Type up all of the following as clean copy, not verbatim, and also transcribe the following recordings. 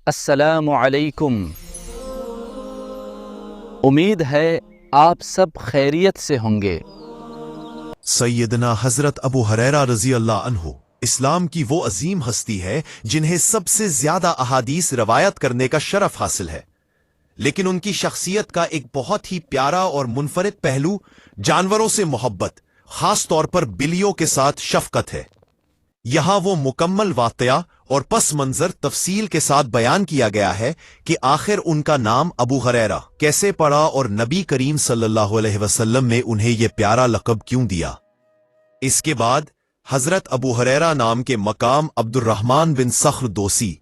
السلام علیکم۔ امید ہے آپ سب خیریت سے ہوں گے۔ سیدنا حضرت ابو ہریرہ رضی اللہ عنہ اسلام کی وہ عظیم ہستی ہے جنہیں سب سے زیادہ احادیث روایت کرنے کا شرف حاصل ہے، لیکن ان کی شخصیت کا ایک بہت ہی پیارا اور منفرد پہلو جانوروں سے محبت، خاص طور پر بلیوں کے ساتھ شفقت ہے۔ یہاں وہ مکمل واقعہ اور پس منظر تفصیل کے ساتھ بیان کیا گیا ہے کہ آخر ان کا نام ابو ہریرہ کیسے پڑا اور نبی کریم صلی اللہ علیہ وسلم نے انہیں یہ پیارا لقب کیوں دیا۔ اس کے بعد حضرت ابو ہریرہ نام کے مقام عبد الرحمن بن صخر دوسی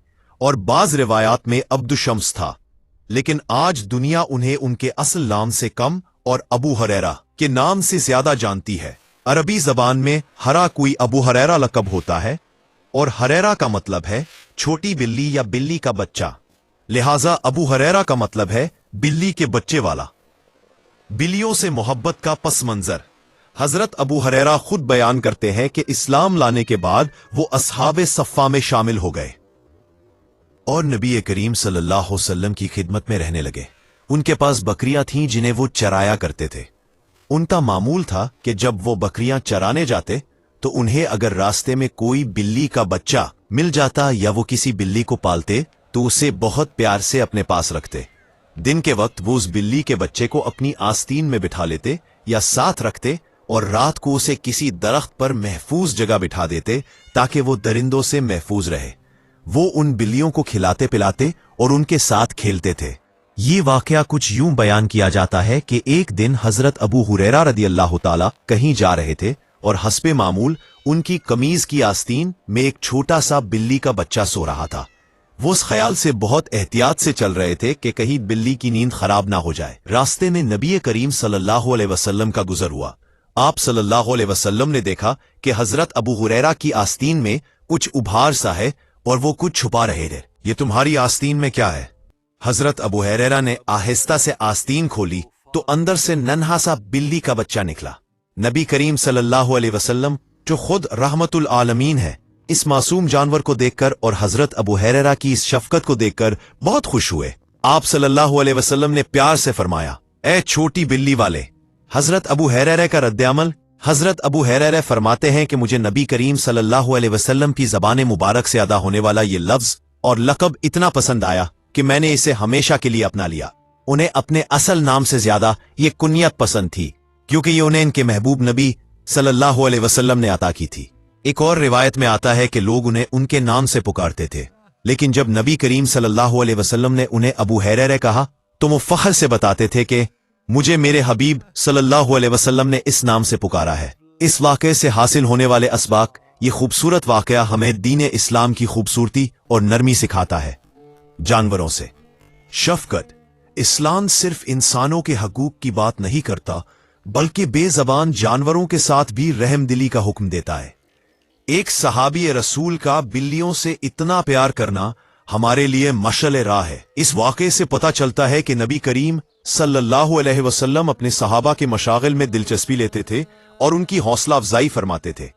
اور بعض روایات میں عبد الشمس تھا، لیکن آج دنیا انہیں ان کے اصل نام سے کم اور ابو ہریرہ کے نام سے زیادہ جانتی ہے۔ عربی زبان میں ہرا کوئی ابو ہریرہ لقب ہوتا ہے، اور ہریرہ کا مطلب ہے چھوٹی بلی یا بلی کا بچہ، لہٰذا ابو ہریرہ کا مطلب ہے بلی کے بچے والا۔ بلیوں سے محبت کا پس منظر حضرت ابو ہریرہ خود بیان کرتے ہیں کہ اسلام لانے کے بعد وہ اصحاب صفہ میں شامل ہو گئے اور نبی کریم صلی اللہ علیہ وسلم کی خدمت میں رہنے لگے۔ ان کے پاس بکریاں تھیں جنہیں وہ چرایا کرتے تھے۔ ان کا معمول تھا کہ جب وہ بکریاں چرانے جاتے تو انہیں اگر راستے میں کوئی بلی کا بچہ مل جاتا یا وہ کسی بلی کو پالتے تو اسے بہت پیار سے اپنے پاس رکھتے۔ دن کے وقت وہ اس بلی کے بچے کو اپنی آستین میں بٹھا لیتے یا ساتھ رکھتے اور رات کو اسے کسی درخت پر محفوظ جگہ بٹھا دیتے تاکہ وہ درندوں سے محفوظ رہے۔ وہ ان بلیوں کو کھلاتے پلاتے اور ان کے ساتھ کھیلتے تھے۔ یہ واقعہ کچھ یوں بیان کیا جاتا ہے کہ ایک دن حضرت ابو ہریرہ رضی اللہ تعالی کہیں جا رہے تھے اور حسب معمول ان کی قمیض کی آستین میں ایک چھوٹا سا بلی کا بچہ سو رہا تھا۔ وہ اس خیال سے بہت احتیاط سے چل رہے تھے کہ کہیں بلی کی نیند خراب نہ ہو جائے۔ راستے میں نبی کریم صلی اللہ علیہ وسلم کا گزر ہوا۔ آپ صلی اللہ علیہ وسلم نے دیکھا کہ حضرت ابو ہریرہ کی آستین میں کچھ ابھار سا ہے اور وہ کچھ چھپا رہے تھے۔ یہ تمہاری آستین میں کیا ہے؟ حضرت ابو ہریرہ نے آہستہ سے آستین کھولی تو اندر سے ننھا سا بلی کا بچہ نکلا۔ نبی کریم صلی اللہ علیہ وسلم جو خود رحمت العالمین ہے، اس معصوم جانور کو دیکھ کر اور حضرت ابو ہریرہ کی اس شفقت کو دیکھ کر بہت خوش ہوئے۔ آپ صلی اللہ علیہ وسلم نے پیار سے فرمایا، اے چھوٹی بلی والے۔ حضرت ابو ہریرہ کا رد عمل، حضرت ابو ہریرہ فرماتے ہیں کہ مجھے نبی کریم صلی اللہ علیہ وسلم کی زبان مبارک سے ادا ہونے والا یہ لفظ اور لقب اتنا پسند آیا کہ میں نے اسے ہمیشہ کے لیے اپنا لیا۔ انہیں اپنے اصل نام سے زیادہ یہ کنیت پسند تھی کیونکہ یہ انہیں ان کے محبوب نبی صلی اللہ علیہ وسلم نے عطا کی تھی۔ ایک اور روایت میں آتا ہے کہ لوگ انہیں ان کے نام سے پکارتے تھے، لیکن جب نبی کریم صلی اللہ علیہ وسلم نے انہیں ابو ہریرہ کہا تو وہ فخر سے بتاتے تھے کہ مجھے میرے حبیب صلی اللہ علیہ وسلم نے اس نام سے پکارا ہے۔ اس واقعے سے حاصل ہونے والے اسباق، یہ خوبصورت واقعہ ہمیں دین اسلام کی خوبصورتی اور نرمی سکھاتا ہے۔ جانوروں سے شفقت۔ اسلام صرف انسانوں کے حقوق کی بات نہیں کرتا بلکہ بے زبان جانوروں کے ساتھ بھی رحم دلی کا حکم دیتا ہے۔ ایک صحابی رسول کا بلیوں سے اتنا پیار کرنا ہمارے لیے مشعل راہ ہے۔ اس واقعے سے پتہ چلتا ہے کہ نبی کریم صلی اللہ علیہ وسلم اپنے صحابہ کے مشاغل میں دلچسپی لیتے تھے اور ان کی حوصلہ افزائی فرماتے تھے۔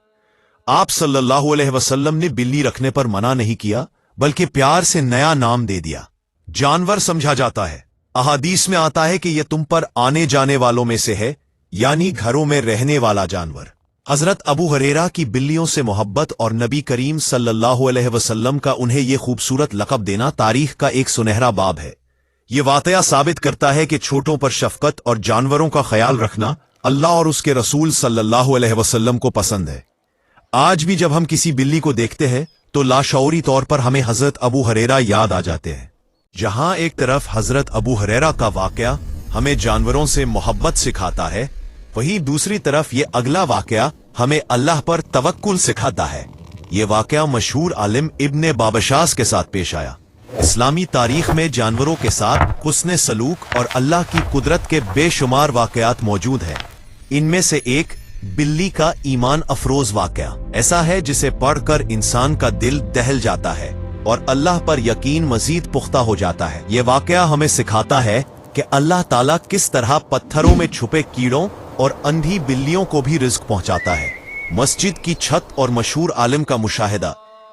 آپ صلی اللہ علیہ وسلم نے بلی رکھنے پر منع نہیں کیا بلکہ پیار سے نیا نام دے دیا۔ جانور سمجھا جاتا ہے۔ احادیث میں آتا ہے کہ یہ تم پر آنے جانے والوں میں سے ہے، یعنی گھروں میں رہنے والا جانور۔ حضرت ابو ہریرہ کی بلیوں سے محبت اور نبی کریم صلی اللہ علیہ وسلم کا انہیں یہ خوبصورت لقب دینا تاریخ کا ایک سنہرا باب ہے۔ یہ واقعہ ثابت کرتا ہے کہ چھوٹوں پر شفقت اور جانوروں کا خیال رکھنا اللہ اور اس کے رسول صلی اللہ علیہ وسلم کو پسند ہے۔ آج بھی جب ہم کسی بلی کو دیکھتے ہیں تو لاشعوری طور پر ہمیں حضرت ابو ہریرہ یاد آ جاتے ہیں۔ جہاں ایک طرف حضرت ابو ہریرہ کا واقعہ ہمیں جانوروں سے محبت سکھاتا ہے، وہیں دوسری طرف یہ اگلا واقعہ ہمیں اللہ پر توکل سکھاتا ہے۔ یہ واقعہ مشہور عالم ابن بابشاس کے ساتھ پیش آیا۔ اسلامی تاریخ میں جانوروں کے ساتھ حسن سلوک اور اللہ کی قدرت کے بے شمار واقعات موجود ہیں۔ ان میں سے ایک بلی کا ایمان افروز واقعہ ایسا ہے جسے پڑھ کر انسان کا دل دہل جاتا ہے اور اللہ پر یقین مزید پختہ ہو جاتا ہے۔ یہ واقعہ ہمیں سکھاتا ہے کہ اللہ تعالیٰ کس طرح پتھروں میں چھپے کیڑوں اور اندھی بلیوں کو بھی رزق پہنچاتا ہے۔ مسجد کی چھت اور مشہور عالم کا مشاہدہ،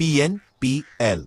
PNPL।